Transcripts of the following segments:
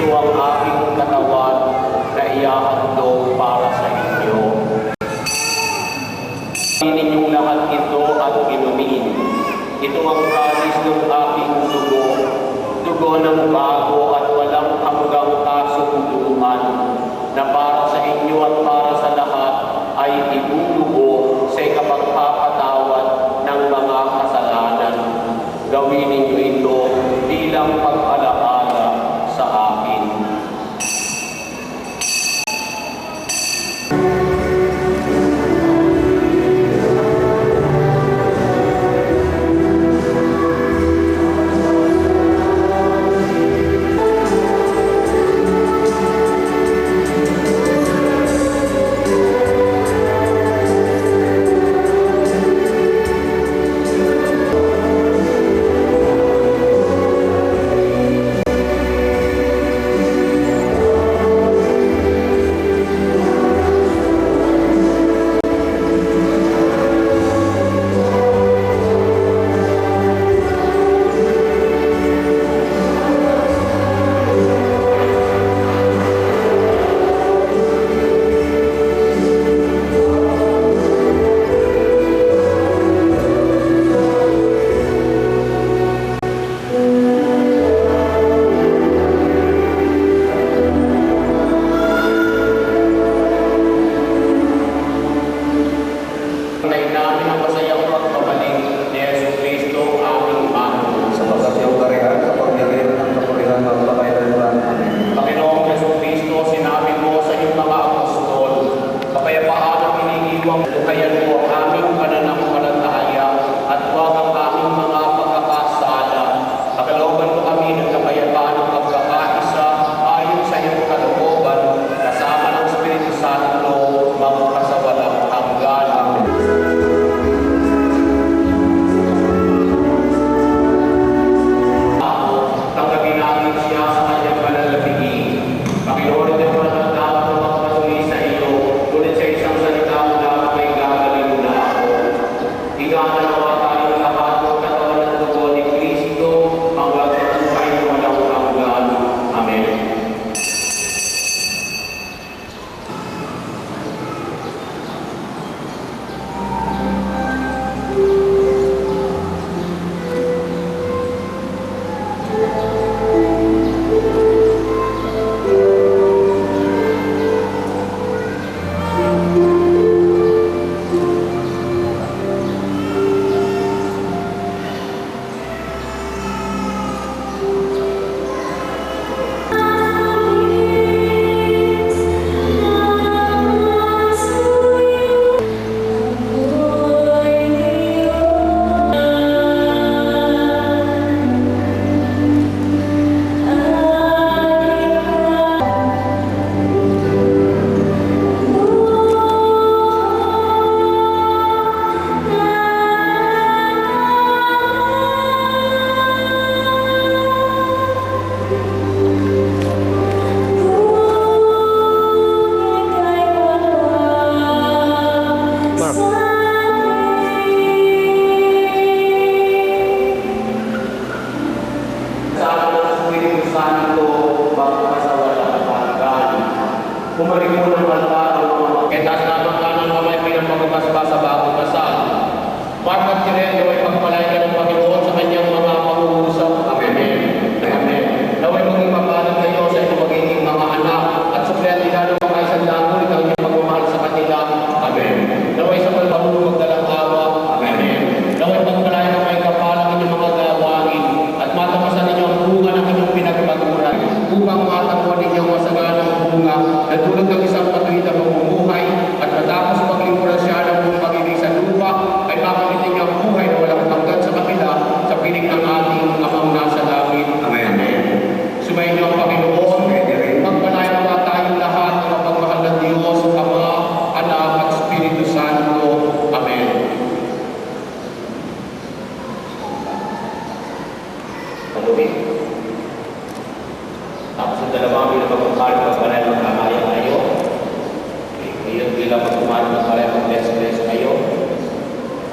Ito ang aking katawan na iahandog para sa inyo. Ninyong lahat ito at inumin. Ito ang prasis ng aking dugo, dugo ng bago at walang hanggang kasunduan, na para sa inyo at para sa lahat ay ibulugo sa ikapagpapatawad ng mga kasalanan. Gawin ninyo ito bilang pag-alaala sa akin.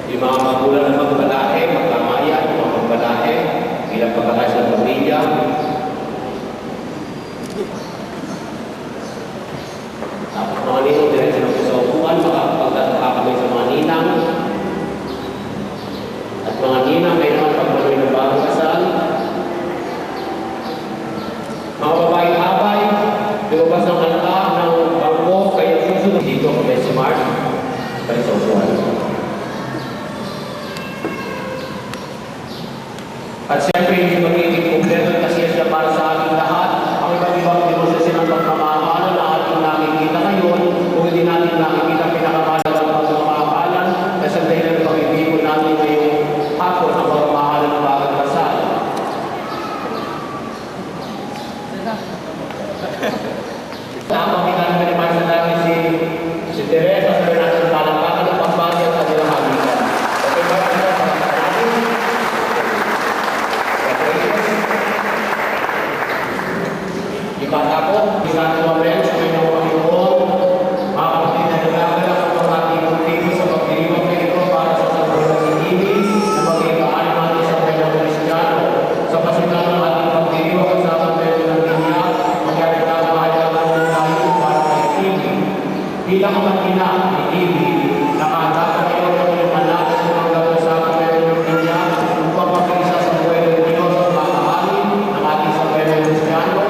Yung mga magulang na magbalahe, magkamayan, mga magbalahe, bilang pagkakasya ng pamilya. Tapos mga ninong, diretso na po sa upuan, makakapagtataka kami sa mga ninang. At mga ninang, may naman pagmanoy ng bagong kasal. Mga babaeng abay, lumabas ng alta ng bangko, kayo susunod dito kami si Mark. Kayo sa upuan. At siyempre, hindi magiging kompleto kasi siya para sa ating lahat. Ang iba't ibang demonstrasyon ng pagmamahalan na ating nakikita ngayon, kung hindi natin nakikita pinakamahalagang pagmamahalan, kasi ang dahilan ng pag-ibig natin ngayong hapon ang pagmamahalan ng bagong kasal. Tama, pinanong naman sa namin si Teresa, sabi natin palakpakan ng pagbati at kanilang hagitan. Okay ba? Ibata po, isang kumamel sa kanyang Panginoon, mga kapatid na nagagalang ang pag-ating motibo sa pagdiriwag na ito para sa sanggol sa ibig na mag-ikaan natin sa kanyang Kristiyano. Sa pasimula ng ating pagdiriwag at sa pagdiriwag ng linya, magyari na mahalagang ng tayo para kay ibig. Bilang ang ina ni ibig, nakahanda kayo ng inyong anak at mga gawin sa pagdiriwag ng linya upang mag-isa sa buhay ng Diyos at makahalin ng ating sa kanyang Kristiyano.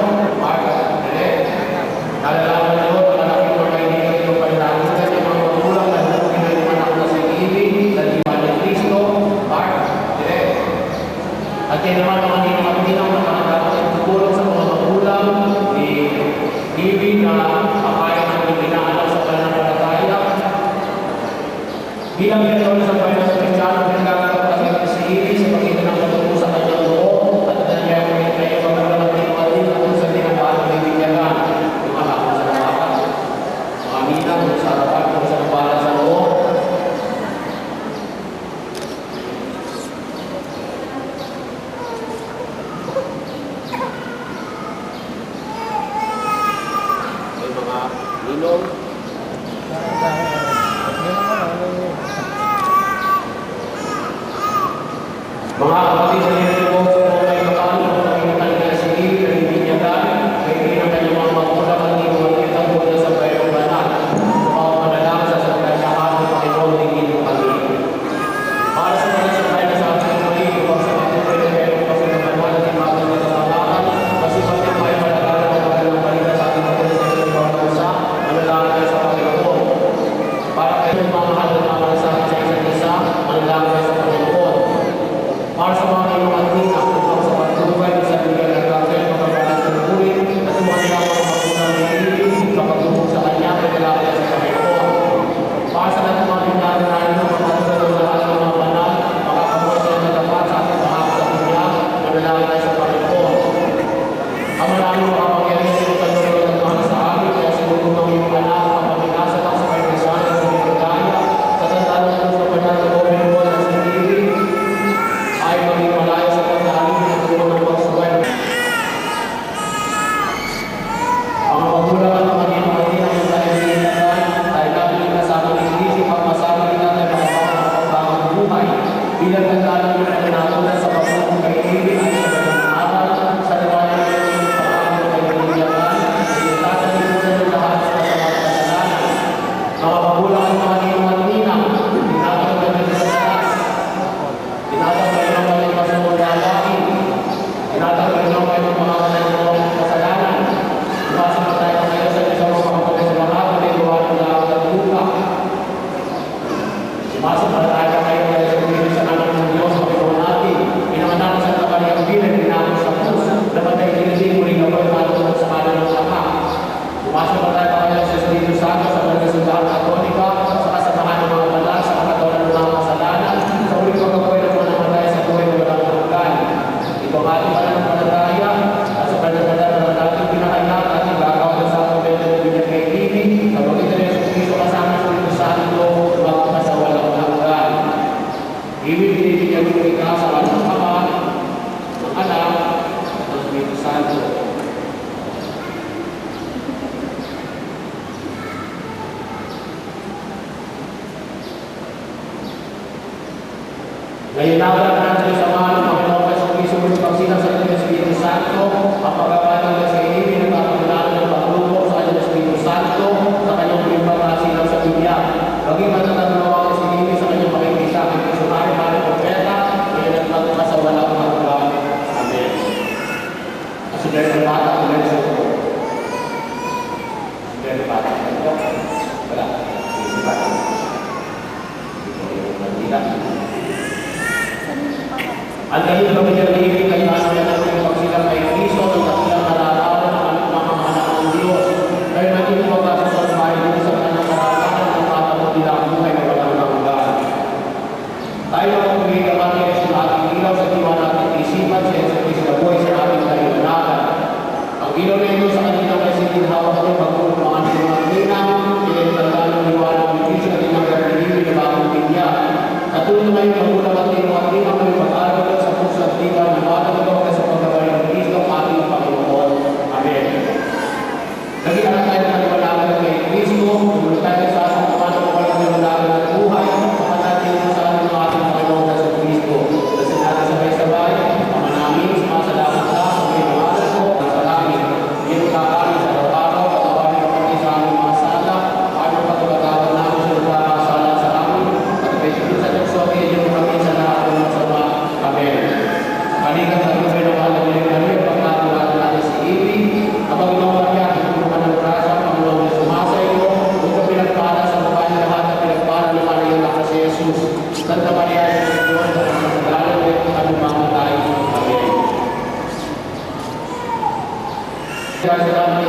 Nalalaman nyo, malaki mo kayo dito yung panlalunan ng mga magulang na hukungin ng mga anak na sa ibig, sa diwa ni Cristo, Mark, direct. At yan naman mga ninang nakakatawa at tutulong sa mga magulang ni ibig na makaya ng inaanak sa pananampalataya. Bilang ginagawa sa bayan sa Kristiyano, pinagkakaroon kasi si ibig sa pagkita ng patuloy sa kanyang loob at nangyayari kayo magulang ng tinuwalin at kung sa tinabaan ng ibigyagan. Minang sa harapan kung sa para sa loob. May mga ninong. Mga kapatid na nililong sa mga may kapano, kung kami sa sige, na hindi niya dahil, may hindi na kanyang mga magulang at hindi makikita muna sa bayong banal. Para sa mga sabay na sa ating muli, upang sa mga pwede meron kasi ng manual at imagal na kasalanan, kasi pag yung may malagala ng magalang balita sa ating mga sa ilang mga bansa, manalangin tayo sa Panginoon. Para kayo ng mga mahal na malasakit sa isa't isa, manalangin tayo sa Panginoon. Para sa mga inyong antina, upang sa pagtulugay sa bigyan ng gagawin, magkabalan ng bulit, at sa mga nilamang magulang ng ibig, sa pagtulog sa Kanya, manalangin tayo sa Panginoon. Para sa lahat ng mga pinagdaanan ng mga katulad sa lahat ng mga banal, makakamot sila na dapat sa ating bahagi sa Kanya, manalangin tayo sa Panginoon. Ang maraming makapangyarihan sa ito ng mga sa amin, kaya sinulong ng iyong anak, kapag-inasa lang sa kaibigan ng mga kagaya, sa tandaan ng sa banal na Panginoon at sa ibig, ay maging malayo sa pagdaanin ng tulong ng pagsubay. Ang magulang at mga ginagawa ng tayo ay dapat kasama ng isip at masama din natin ang pagbabagang buhay. Bilang nagdalang ng pinatulan sa pagbabagang kay ibig at sa pagbabagang sa lawanan ng pagbabagang kay kaibigan, ay tatalimunan ng lahat sa kasamang kasalanan. Mga magulang at mga ninang, tinatawag na ng sasalas, tinatawag na ng mga masamang lalaking, tinatawag na ng mga kasalanan. Ipasa pa tayo ngayon sa isang mga kapatid sa lahat na may gawa ng lahat ng lupa. Ipasa pa tayo ngayon sa pagkakit sa anak ng Diyos sa Panginoon natin. Pinanganak sa kapalyang bilang, pinakot sa krus, napatay dinilig, muling kapag matulog sa kanan ng Ama. Ipasa pa tayo ngayon sa Espiritu Santo sa Pagkasundahan Katonika, sa kasamahan ng mga banal, sa kakatawanan ng mga kasalanan, sa uling pagkabuhay ng mga namatay sa buhay ng walang hanggan. Ito ang ating pananampalataya at sa pananampalataya ng ating pinakailangan at gagawin sa ating ng kay ibig, sa pagkita ng Espiritu kasama sa Espiritu Santo, magpasa walang hanggan. Ibig binibigyan mo ikaw sa ating Ama, ng Anak, ng Espiritu Santo. Ngayon nawalan natin sa mga ng Panginoon Kristo, pagsilang sa Espiritu Santo, ang pagkakataon sa ibig ng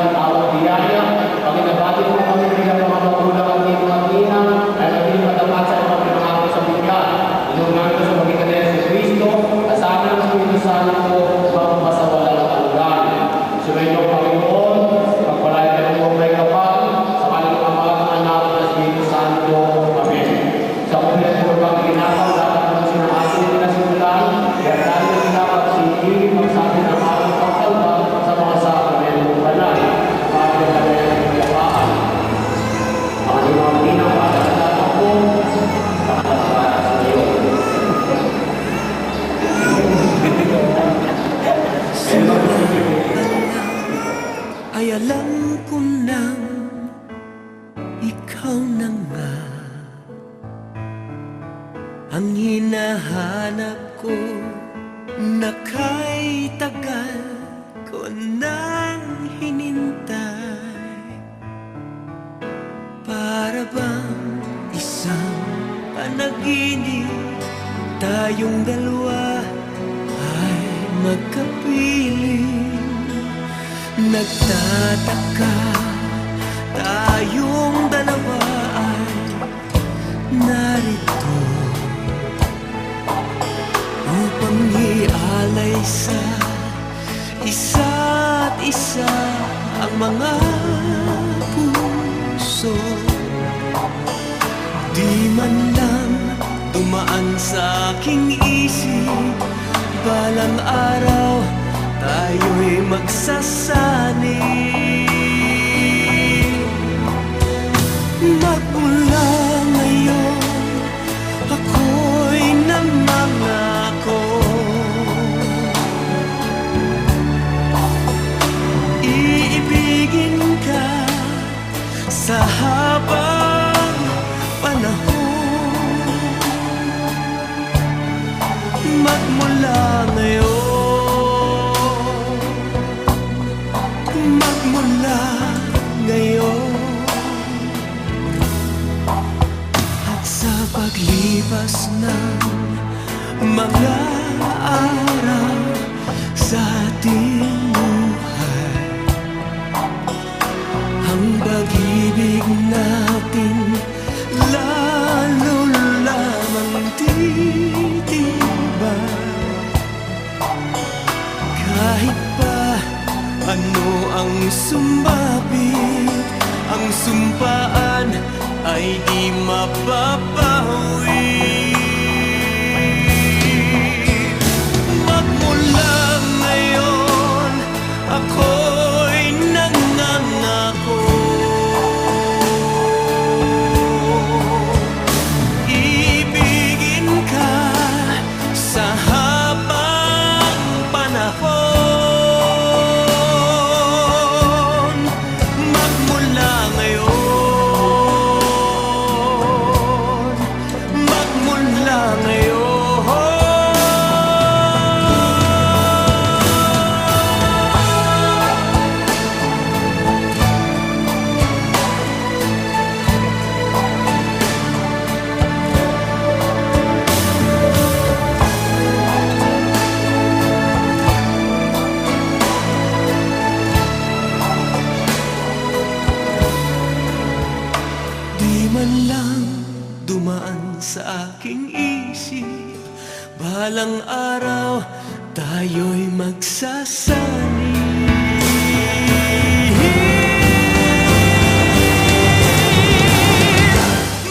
ng tawag biyaya. Pakinabati mo kami bilang mga magulang at dito at ina, ay maging matapat sa mga pinangako sa bigyan. Inungan ko sa magitan ni Yesu Cristo, kasama ng Espiritu Santo ko, upang masawala ng hanggan. Sumayin mo, Panginoon, pagpalain ka ng may kapal, sa kanilang amagang anak ng Espiritu Santo. Amen. Sa kulit mo bang ginagawa, dapat mo sinaasin na simulan, kaya tayo dapat sinigil magsabi ng aking pagkalba sa mga sakramento banal. Bakit ka na yung pagkapaan? Ang mga pinapagkakalaman ko, para sa iyo. Ay alam ko nang ikaw na nga ang hinahanap ko, na kay tagal ko nang hinintay. Para bang isang panaginip, tayong dalawa ay magkapiling. Nagtataka, tayong dalawa ay narito upang ialay sa isa't isa ang mga puso. Di man lang dumaan sa aking isip, balang araw tayo'y magsasani. Magmula ngayon, ako'y namangako, iibigin ka sa habang panahon. Magmula ngayon, at sa paglipas ng mga araw sa ating buhay, ang pag-ibig natin lalo lamang titibay. Kahit pa ano ang sumabit, ang sumpaan ay di mapapawi. Magmula ngayon, ako'y nangangako, ibigin ka sa habang panahon. Magmula ngayon, magmula ngayon. Di man lang dumaan sa aking isip, balang araw tayo'y magsasani.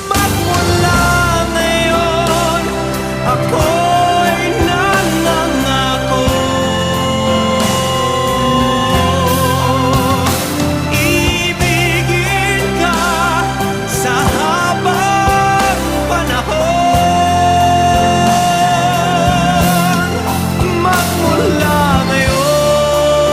Magmula ngayon, ako'y nangangako, ibigin ka sa habang panahon. Magmula ngayon,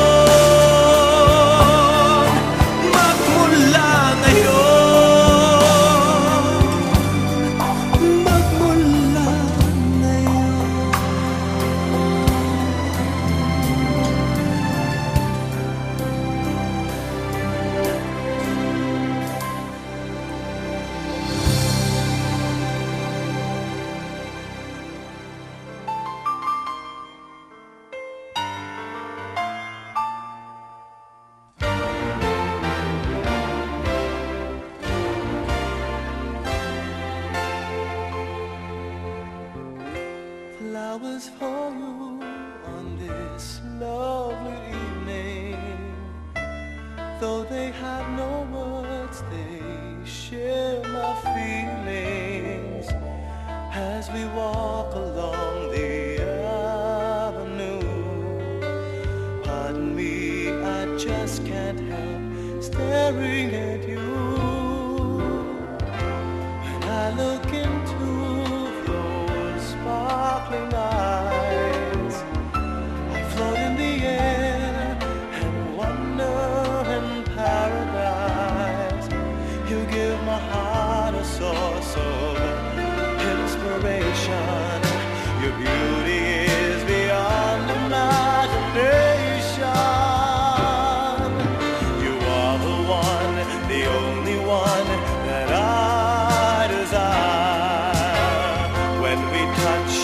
Though they have no words, they share my feelings as we walk along the avenue. Pardon me, I just can't help staring at you. When I look into those sparkling eyes, I float in the air and wonder in paradise. You give my heart a source of inspiration. Your beauty is beyond imagination. You are the one, the only one that I desire. When we touch,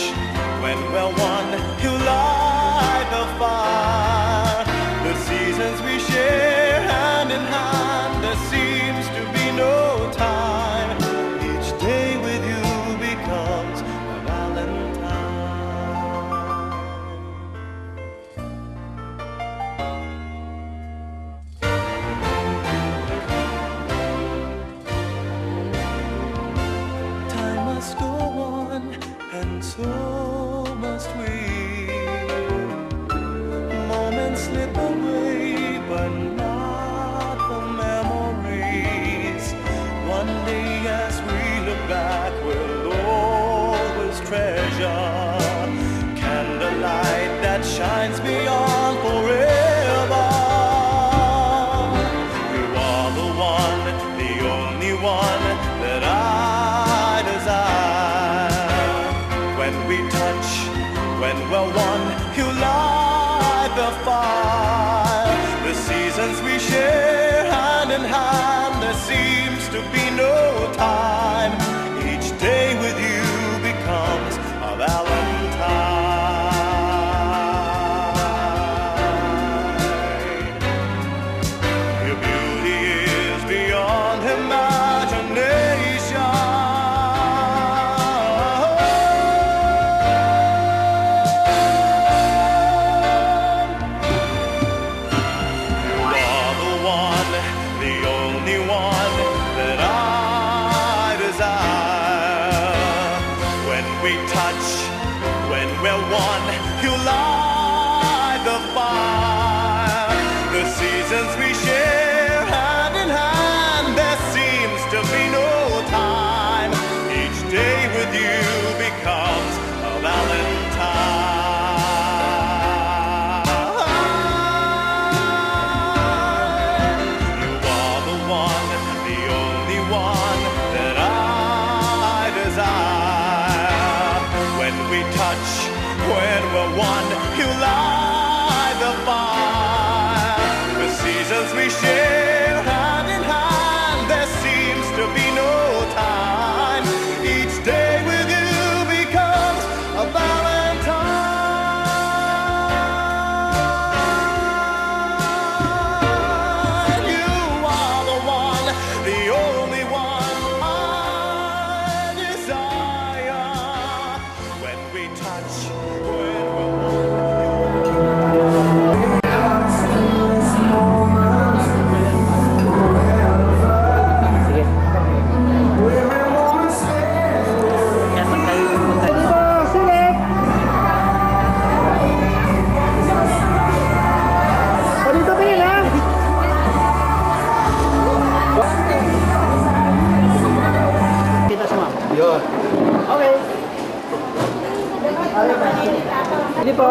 when we're one, you light the fire. The seasons we share hand in hand, there seems to be no time. Each day with you becomes a Valentine. Time must go on, and so must we. Moments slip away, but not the memories. One day as we look back, we'll always treasure candlelight that shines beyond forever. You are the one, the only one that I desire. When we touch, when we're one, you light the fire. The seasons we share hand in hand, there seems to be no time. Each day with you becomes a Valentine. Your beauty is beyond imagination. You are the one, the only one that I desire. When we touch, when we're one, you light the fire. The seasons we share hand in hand, there seems to be no time. Each day with you becomes a Valentine. You are the one, the only one that I desire. When we touch, when we're one, you light the fire. The seasons we share hand in hand, there seems to be no time. Each day with you becomes a Valentine. You are the one, the only one I desire. When we touch, when we're Ini po.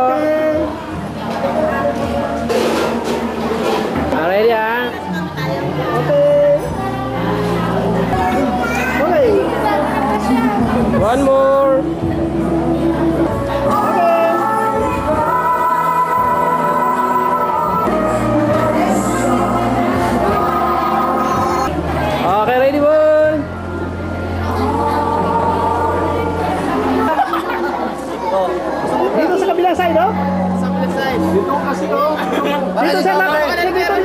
Ready ya? Okay. One more. Okay, ready Bun? Dito sa kabilang side, oh? Sa kabilang side. Dito kasi, oh. Dito sa dito.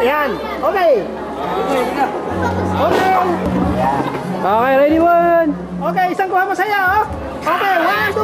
Yan. Okay. Okay. Okay, ready one. Okay, isang kuha mo saya, oh. Okay, 1, 2.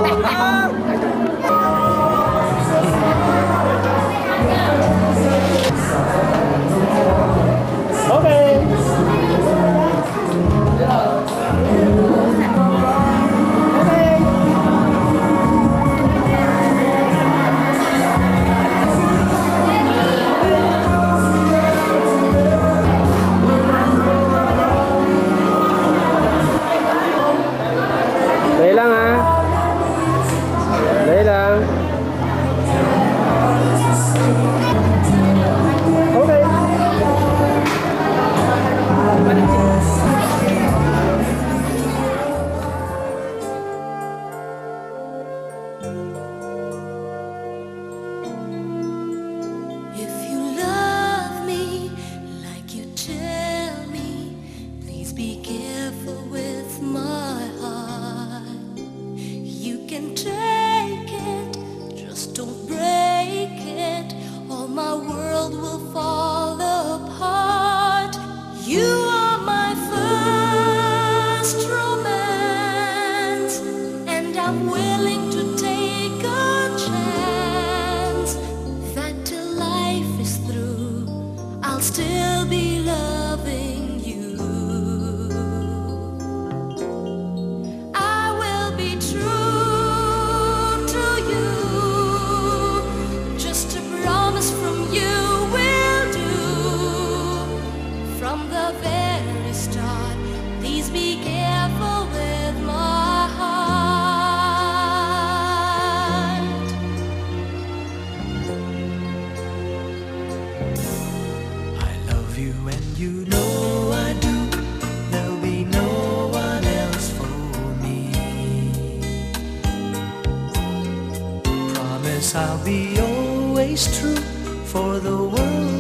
will be loving you. I will be true to you. Just a promise from you will do. From the very start, please be careful with my heart. I love you and you know I do. There'll be no one else for me. Promise I'll be always true, for the world